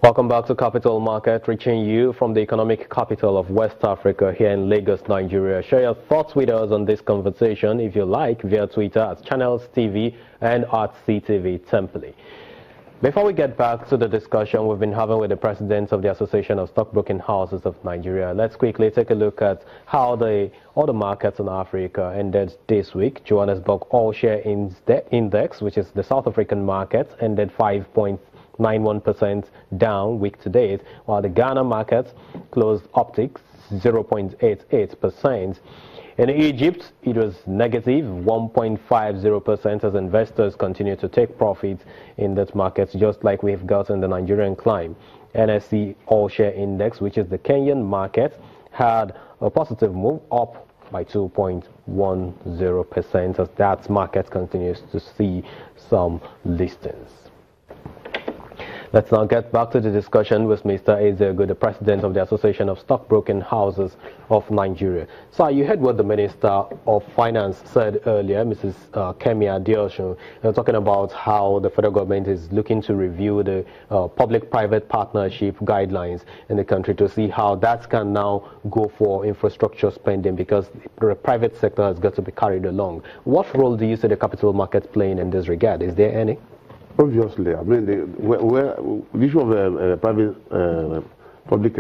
Welcome back to Capital Market, reaching you from the economic capital of West Africa here in Lagos, Nigeria. Share your thoughts with us on this conversation, if you like, via Twitter at Channels TV and at CTV Temple. Before we get back to the discussion we've been having with the president of the Association of Stockbroking Houses of Nigeria, let's quickly take a look at how all the markets in Africa ended this week. Johannesburg All-Share Index, which is the South African market, ended 5.91% down week to date, while the Ghana market closed optics 0.88%. In Egypt, it was negative 1.50% as investors continue to take profits in that market, just like we've got in the Nigerian climb. NSE All-Share Index, which is the Kenyan market, had a positive move up by 2.10% as that market continues to see some listings. Let's now get back to the discussion with Mr. Ezegu, the president of the Association of Stockbroking Houses of Nigeria. So you heard what the Minister of Finance said earlier, Mrs. Kemi Adeosun, talking about how the federal government is looking to review the public-private partnership guidelines in the country to see how that can now go for infrastructure spending, because the private sector has got to be carried along. What role do you see the capital market playing in this regard? Is there any? Obviously, I mean, the issue of public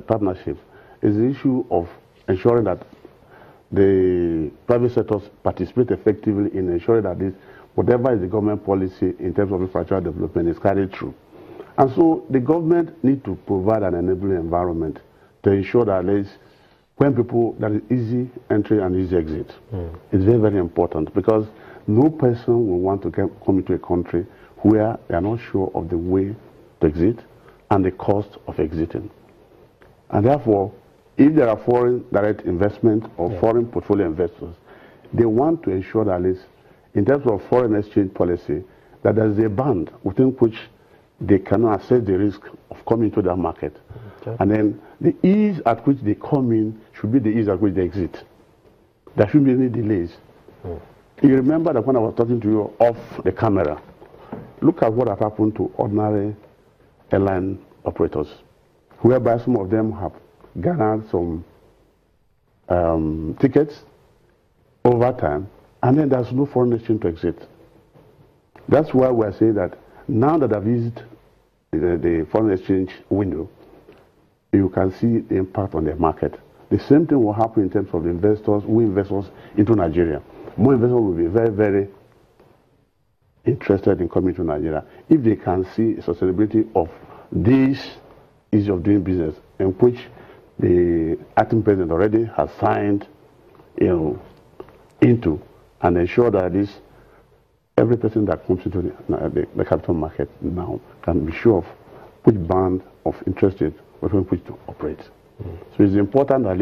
partnership is the issue of ensuring that the private sectors participate effectively in ensuring that whatever is the government policy in terms of infrastructure development is carried through. And so the government needs to provide an enabling environment to ensure that there is, when people, that is easy entry and easy exit. It's very, very important, because no person will want to come into a country where they are not sure of the way to exit and the cost of exiting. And therefore, if there are foreign direct investment or foreign portfolio investors, they want to ensure that at least in terms of foreign exchange policy, that there is a band within which they cannot assess the risk of coming to that market. And then the ease at which they come in should be the ease at which they exit. There shouldn't be any delays. You remember that when I was talking to you off the camera, look at what has happened to ordinary airline operators, whereby some of them have garnered some tickets over time, and then there's no foreign exchange to exit. That's why we're saying that now that I've used the foreign exchange window, you can see the impact on the market. The same thing will happen in terms of the investors who invest into Nigeria. More investors will be very, very interested in coming to Nigeria if they can see the sustainability of this ease of doing business, in which the acting president already has signed into, and ensure that every person that comes into the capital market now can be sure of which band of interest rate within which to operate. So it's important that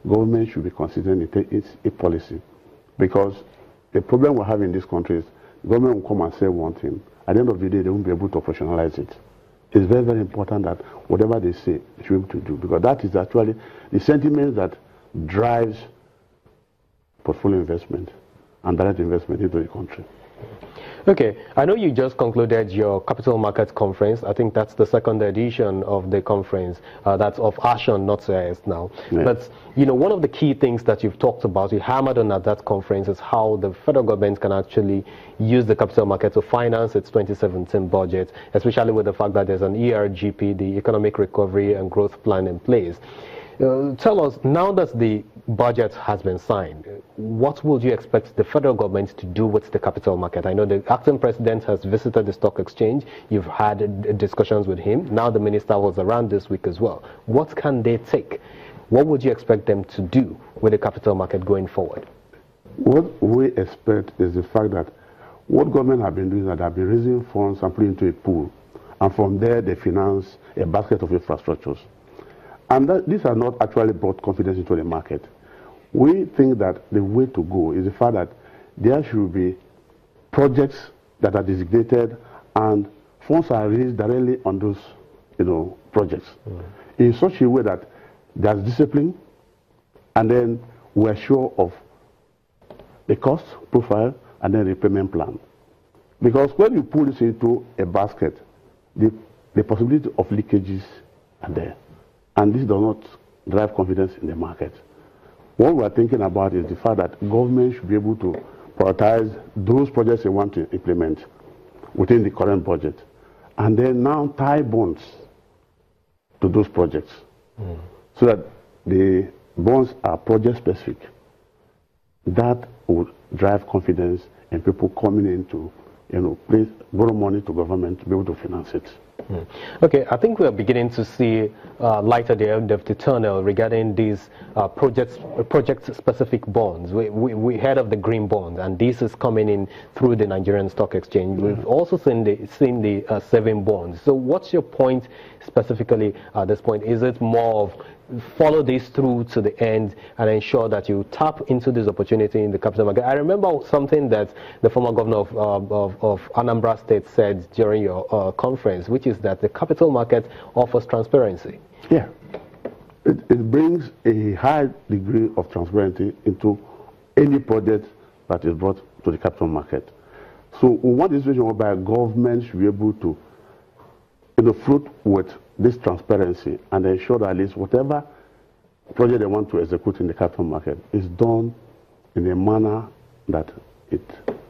government should be considering its policy, because the problem we have in this country is the government will come and say one thing. At the end of the day, they won't be able to operationalize it. It's very, very important that whatever they say, they should be able to do, because that is actually the sentiment that drives portfolio investment and direct investment into the country. Okay, I know you just concluded your capital market conference. I think that's the second edition of the conference. That's of ASHON, not CIS now. Yeah. But, one of the key things that you've talked about, you hammered on at that conference, is how the federal government can actually use the capital market to finance its 2017 budget, especially with the fact that there's an ERGP, the Economic Recovery and Growth Plan, in place. Tell us, now that the budget has been signed, what would you expect the federal government to do with the capital market? I know the acting president has visited the stock exchange. You've had discussions with him. Now the minister was around this week as well. What can they take? What would you expect them to do with the capital market going forward? What we expect is the fact that what government have been doing is that they have been raising funds and putting into a pool, and from there they finance a basket of infrastructures. And these are not actually brought confidence into the market. We think that the way to go is the fact that there should be projects that are designated and funds are raised directly on those projects in such a way that there's discipline, and then we're sure of the cost profile and then repayment plan. Because when you put this into a basket, the the possibility of leakages are there. And this does not drive confidence in the market. What we are thinking about is the fact that government should be able to prioritize those projects they want to implement within the current budget, and then now tie bonds to those projects so that the bonds are project specific. That would drive confidence in people coming in to, borrow money to government to be able to finance it. Okay, I think we are beginning to see light at the end of the tunnel regarding these project-specific bonds. We heard of the green bond, and this is coming in through the Nigerian Stock Exchange. We've also seen the saving bonds. So what's your point specifically at this point? Is it more of follow this through to the end and ensure that you tap into this opportunity in the capital market? I remember something that the former governor of Anambra State said during your conference, which is that the capital market offers transparency. Yeah. It brings a high degree of transparency into any project that is brought to the capital market. So we want this situation whereby government should be able to fruit with this transparency and ensure that at least whatever project they want to execute in the capital market is done in a manner that it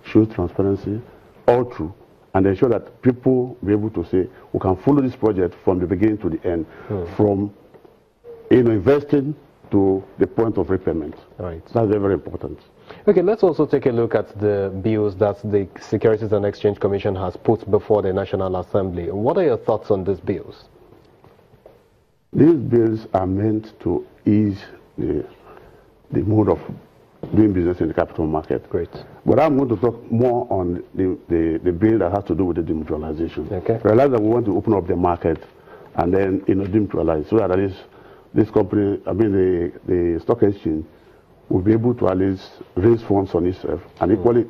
shows transparency all through, and ensure that people be able to say, we can follow this project from the beginning to the end, from investing to the point of repayment. Right. That's very, very important. Okay, let's also take a look at the bills that the Securities and Exchange Commission has put before the National Assembly. What are your thoughts on these bills? These bills are meant to ease the mode of doing business in the capital market. Great. But I'm going to talk more on the bill that has to do with the demutualization. Okay. Realize that we want to open up the market and then demutualize, so that at least this company, the stock exchange, will be able to at least raise funds on itself and equally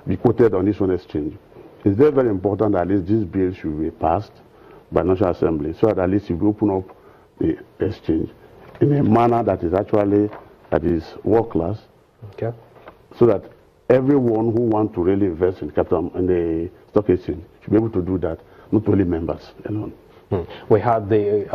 be quoted on its own exchange. It's very, very important that at least this bill should be passed by National Assembly, so that at least if we open up the exchange in a manner that is world class, okay, so that everyone who wants to really invest in the stock exchange should be able to do that, not only members alone. We had the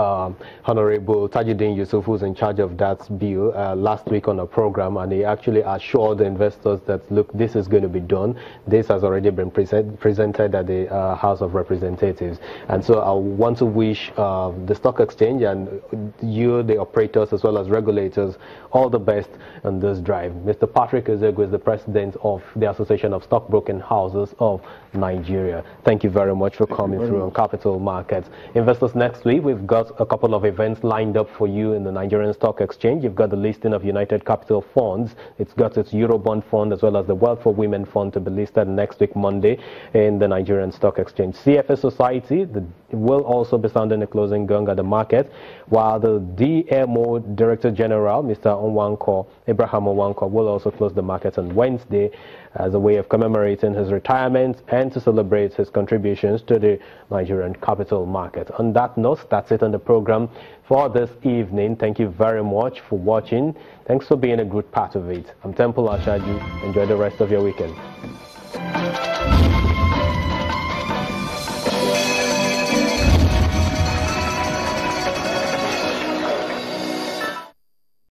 Honorable Tajuddin Yusuf, who's in charge of that bill, last week on a program, and he actually assured the investors that, look, this is going to be done. This has already been presented at the House of Representatives. And so I want to wish the stock exchange and you, the operators, as well as regulators, all the best on this drive. Mr. Patrick Ezegu is the president of the Association of Stockbroking Houses of Nigeria. Thank you very much for coming through on Capital Markets. Investors, next week we've got a couple of events lined up for you in the Nigerian Stock Exchange. You've got the listing of United Capital Funds. It's got its Eurobond fund as well as the Wealth for Women fund to be listed next week Monday in the Nigerian Stock Exchange. CFA Society will also be sounding a closing gong at the market, while the DMO Director General, Mr. Abraham Onwanko, will also close the market on Wednesday as a way of commemorating his retirement and to celebrate his contributions to the Nigerian capital market. On that note, that's it on the program for this evening. Thank you very much for watching. Thanks for being a good part of it. I'm Temple Ashaju. Enjoy the rest of your weekend.